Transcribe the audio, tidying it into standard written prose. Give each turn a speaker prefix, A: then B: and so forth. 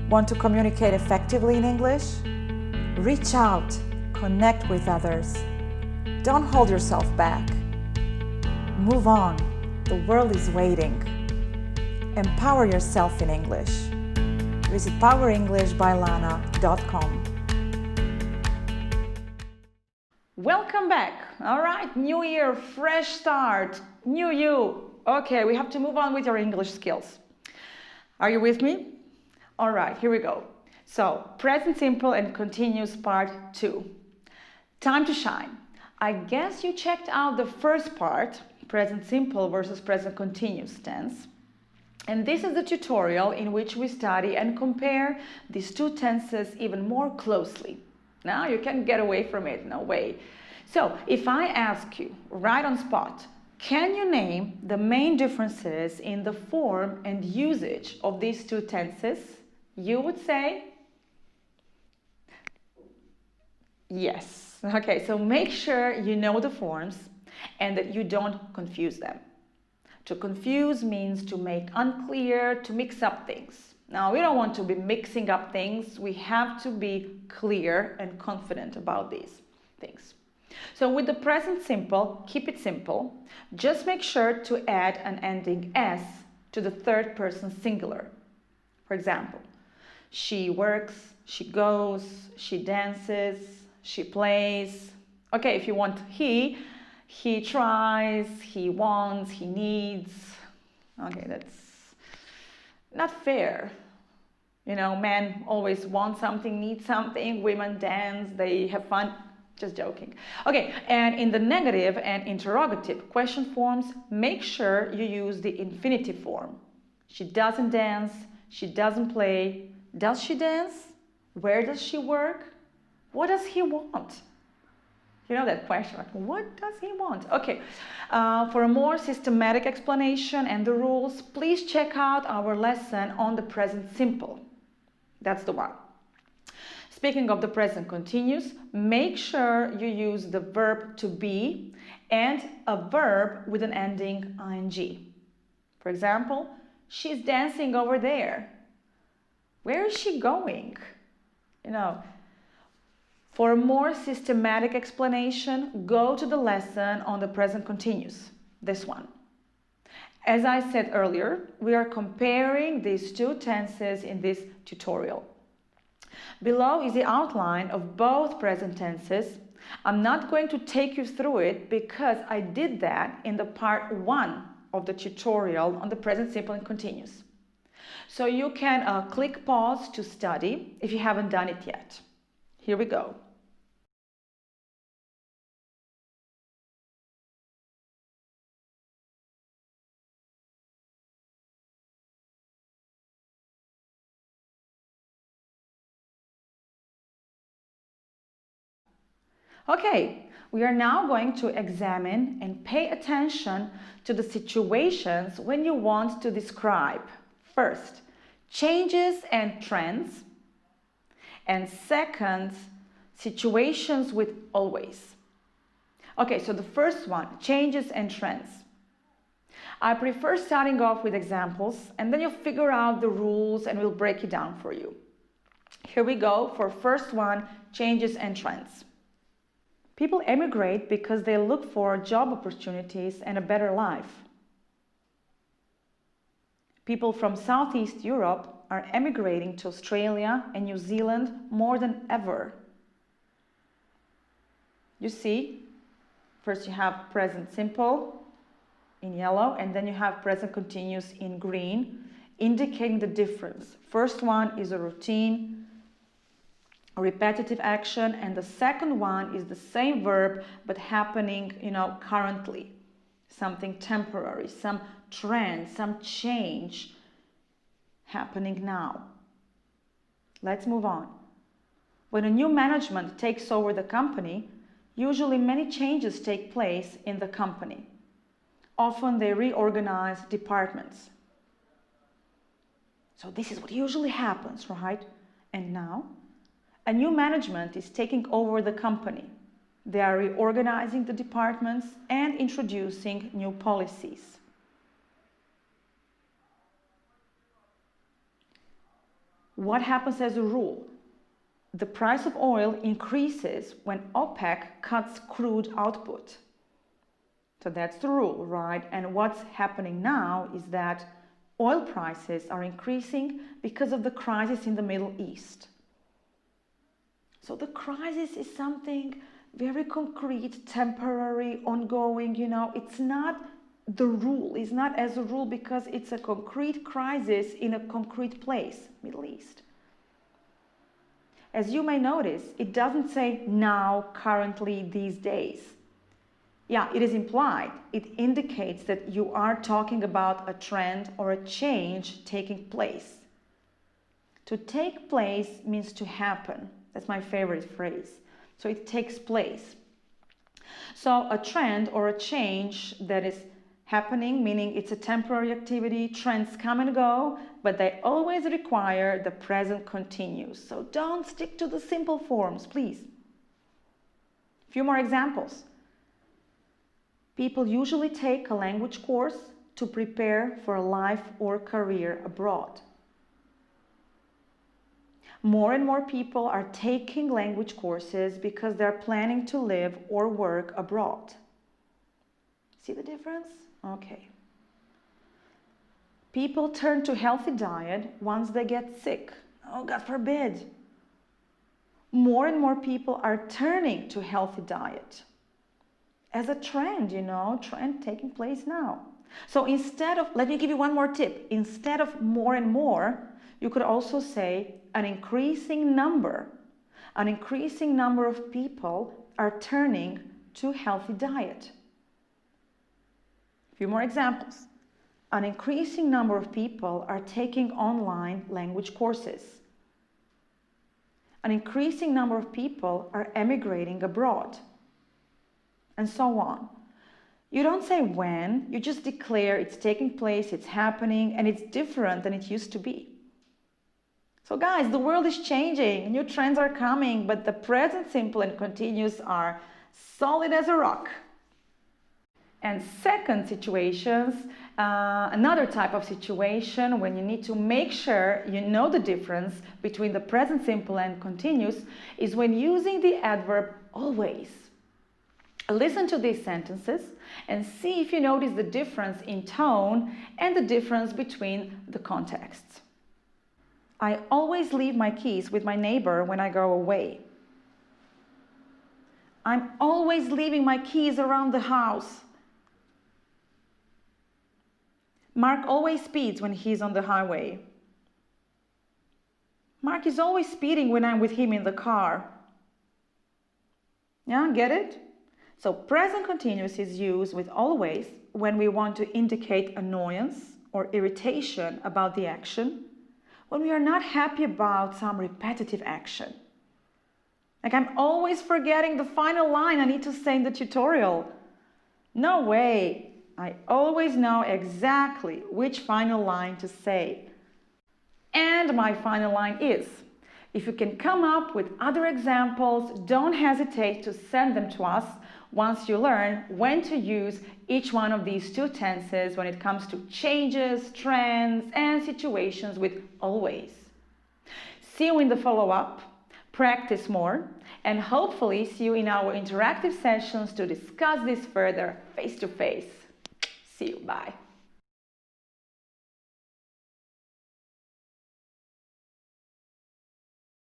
A: Want to communicate effectively in English? Reach out, connect with others. Don't hold yourself back. Move on, the world is waiting. Empower yourself in English. Visit powerenglishbylana.com. Welcome back. All right, new year, fresh start, new you. Okay, we have to move on with our English skills. Are you with me? All right, here we go. So, present simple and continuous part 2. Time to shine. I guess you checked out the first part, present simple versus present continuous tense. And this is the tutorial in which we study and compare these two tenses even more closely. Now you can't get away from it, no way. So, if I ask you right on spot, can you name the main differences in the form and usage of these two tenses? You would say yes. Okay, so make sure you know the forms and that you don't confuse them. To confuse means to make unclear, to mix up things. Now, we don't want to be mixing up things. We have to be clear and confident about these things. So with the present simple, keep it simple. Just make sure to add an ending S to the third person singular. For example, she works, she goes, she dances, she plays. Okay, if you want he tries, he wants, he needs. Okay, that's not fair. You know, men always want something, need something, women dance, they have fun. Just joking. Okay, and in the negative and interrogative question forms, make sure you use the infinitive form. She doesn't dance, she doesn't play. Does she dance? Where does she work? What does he want? You know that question, like, what does he want? Okay, for a more systematic explanation and the rules, please check out our lesson on the present simple. That's the one. Speaking of the present continuous, make sure you use the verb to be and a verb with an ending ing. For example, she's dancing over there. Where is she going? You know, for a more systematic explanation, go to the lesson on the present continuous, this one. As I said earlier, we are comparing these two tenses in this tutorial. Below is the outline of both present tenses. I'm not going to take you through it because I did that in the part 1 of the tutorial on the present simple and continuous. So you can click pause to study if you haven't done it yet. Here we go. Okay, we are now going to examine and pay attention to the situations when you want to describe, first, changes and trends, and second, situations with always. Okay, so the first one, changes and trends. I prefer starting off with examples and then you'll figure out the rules and we'll break it down for you. Here we go for first one, changes and trends. People emigrate because they look for job opportunities and a better life. People from Southeast Europe are emigrating to Australia and New Zealand more than ever. You see, first you have present simple in yellow and then you have present continuous in green, indicating the difference. First one is a routine, a repetitive action, and the second one is the same verb but happening, currently. Something temporary, some trend, some change happening now. Let's move on. When a new management takes over the company, usually many changes take place in the company. Often they reorganize departments. So this is what usually happens, right? And now, a new management is taking over the company. They are reorganizing the departments and introducing new policies. What happens as a rule? The price of oil increases when OPEC cuts crude output. So that's the rule, right? And what's happening now is that oil prices are increasing because of the crisis in the Middle East. So the crisis is something very concrete, temporary, ongoing, it's not the rule, it's not as a rule because it's a concrete crisis in a concrete place, Middle East. As you may notice, it doesn't say now, currently, these days. Yeah, it is implied. It indicates that you are talking about a trend or a change taking place. To take place means to happen. That's my favorite phrase. So it takes place. So a trend or a change that is happening, meaning it's a temporary activity, trends come and go, but they always require the present continuous. So don't stick to the simple forms, please. A few more examples. People usually take a language course to prepare for a life or career abroad. More and more people are taking language courses because they're planning to live or work abroad. See the difference? Okay. People turn to healthy diet once they get sick. Oh, God forbid. More and more people are turning to healthy diet as a trend, trend taking place now. So instead of, let me give you one more tip. Instead of more and more, you could also say an increasing number of people are turning to healthy diet. A few more examples. An increasing number of people are taking online language courses. An increasing number of people are emigrating abroad. And so on. You don't say when, you just declare it's taking place, it's happening, and it's different than it used to be. So guys, the world is changing, new trends are coming, but the present simple and continuous are solid as a rock. And second situations, another type of situation when you need to make sure you know the difference between the present simple and continuous is when using the adverb always. Listen to these sentences and see if you notice the difference in tone and the difference between the contexts. I always leave my keys with my neighbor when I go away. I'm always leaving my keys around the house. Mark always speeds when he's on the highway. Mark is always speeding when I'm with him in the car. Yeah, get it? So present continuous is used with always when we want to indicate annoyance or irritation about the action, when we are not happy about some repetitive action. Like I'm always forgetting the final line I need to say in the tutorial. No way, I always know exactly which final line to say. And my final line is, if you can come up with other examples, don't hesitate to send them to us once you learn when to use each one of these two tenses when it comes to changes, trends, and situations with always. See you in the follow-up, practice more, and hopefully see you in our interactive sessions to discuss this further face-to-face. See you, bye.